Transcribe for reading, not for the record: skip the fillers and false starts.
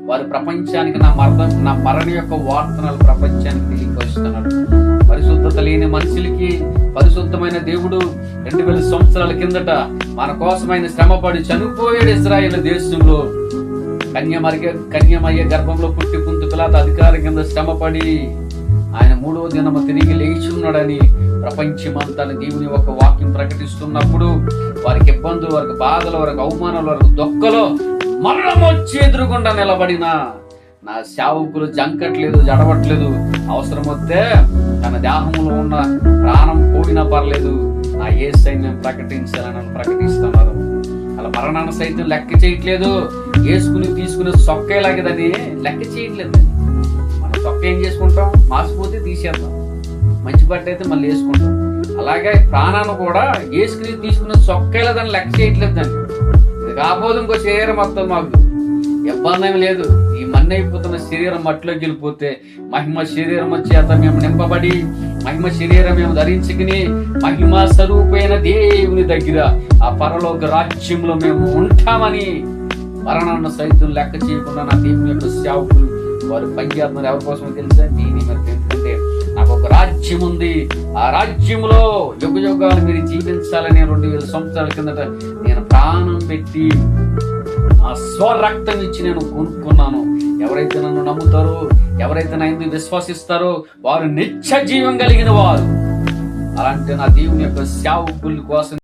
వారు ప్రపంచానికి నా మరణ యొక్క వార్తనాలు ప్రపంచానికి తెలియపరుస్తున్నాడు. పరిశుద్ధత లేని మనుషులకి పరిశుద్ధమైన దేవుడు 2000 సంవత్సరాల కిందట మన కోసమైన శ్రమపడి చనిపోయాడు. ఇశ్రాయేలు దేశంలో కన్యమయ్య గర్భంలో పుట్టి పుంతుకులాత అధికారం కింద శ్రమపడి ఆయన 3వ దినము తిరిగి లేచి ఉన్నాడని ప్రపంచమంతా దేవుని ఒక వాక్యం ప్రకటిస్తున్నప్పుడు వారికి ఇబ్బందులు, వారికి బాధలు, వారికి అవమానాలు, వారికి దుఃఖలో మరణం వచ్చి ఎదురుగుండా నిలబడిన నా సేవకులు జంకట్లేదు, జడవట్లేదు. అవసరం వస్తే తన దేహంలో ఉన్న ప్రాణం పోయినా పర్లేదు, నా యేసయ్య నేను ప్రకటించాలని ప్రకటిస్తున్నారు. అలా మరణాన్ని సైతం లెక్క చేయట్లేదు. తీసుకునే సొక్కేలాగదని లెక్క చేయట్లేదు. మనం సొక్క ఏం చేసుకుంటాం? మాసిపోతే తీసేద్దాం, మంచి బట్ట అయితే మళ్ళీ వేసుకుంటాం. అలాగే ప్రాణాన్ని కూడా తీసుకునే సొక్కేలేదని లెక్క చేయట్లేదు. దాన్ని ఇది కాకపోతే ఇంకో శరీరం మొత్తం మాకు ఇబ్బంది ఏమి లేదు. ఈ మన్ను అయిపోతున్న శరీరం మట్టిలోకి వెళ్ళిపోతే మహిమ శరీరం చేత మేము నింపబడి మహిమ శరీరం మేము ధరించుకుని మహిమ స్వరూపైన దేవుని దగ్గర ఆ పరలోక రాజ్యంలో మేము ఉంటామని మరణాన్ని సైతం లెక్క చేయకుండా నా దేవుని యొక్క సేవకులు వారు పనిచేస్తున్నారు. ఎవరి కోసమో తెలుసా? ఎందుకంటే నాకు ఒక రాజ్యం ఉంది. ఆ రాజ్యంలో యుగ యుగాలు మీరు జీవించాలని 2000 సంవత్సరాల కిందట నేను ప్రాణం పెట్టి ఆ స్వరక్తం ఇచ్చి నేను కొనుక్కున్నాను. ఎవరైతే నన్ను నమ్ముతారో, ఎవరైతే నా యందు విశ్వసిస్తారో వారు నిత్య జీవం కలిగిన వారు. అలాంటి నా దేవుని యొక్క సేవకుల కోసం